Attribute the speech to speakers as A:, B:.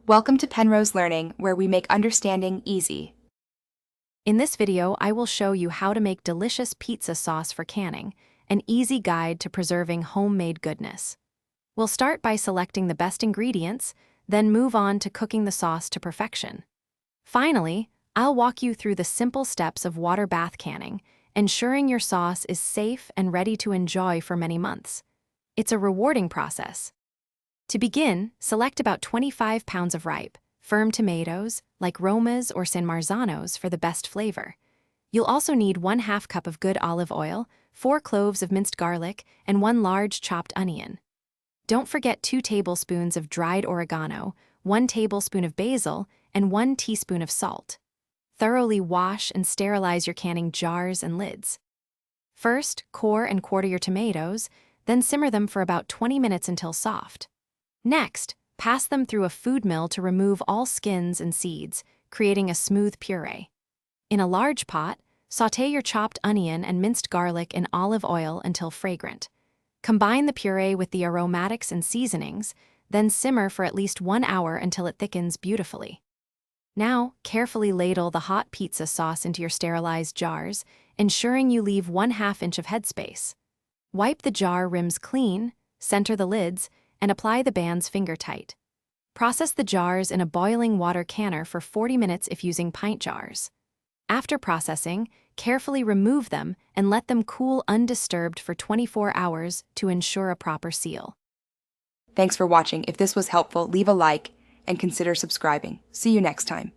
A: Welcome to Penrose Learning, where we make understanding easy.
B: In this video, I will show you how to make delicious pizza sauce for canning, an easy guide to preserving homemade goodness. We'll start by selecting the best ingredients, then move on to cooking the sauce to perfection. Finally, I'll walk you through the simple steps of water bath canning, ensuring your sauce is safe and ready to enjoy for many months. It's a rewarding process. To begin, select about 25 pounds of ripe, firm tomatoes, like Romas or San Marzanos, for the best flavor. You'll also need 1/2 cup of good olive oil, 4 cloves of minced garlic, and 1 large chopped onion. Don't forget 2 tablespoons of dried oregano, 1 tablespoon of basil, and 1 teaspoon of salt. Thoroughly wash and sterilize your canning jars and lids. First, core and quarter your tomatoes, then simmer them for about 20 minutes until soft. Next, pass them through a food mill to remove all skins and seeds, creating a smooth puree. In a large pot, sauté your chopped onion and minced garlic in olive oil until fragrant. Combine the puree with the aromatics and seasonings, then simmer for at least 1 hour until it thickens beautifully. Now, carefully ladle the hot pizza sauce into your sterilized jars, ensuring you leave 1/2 inch of headspace. Wipe the jar rims clean, center the lids, and apply the bands finger-tight. Process the jars in a boiling water canner for 40 minutes if using pint jars. After processing, carefully remove them and let them cool undisturbed for 24 hours to ensure a proper seal.
A: Thanks for watching. If this was helpful, leave a like and consider subscribing. See you next time.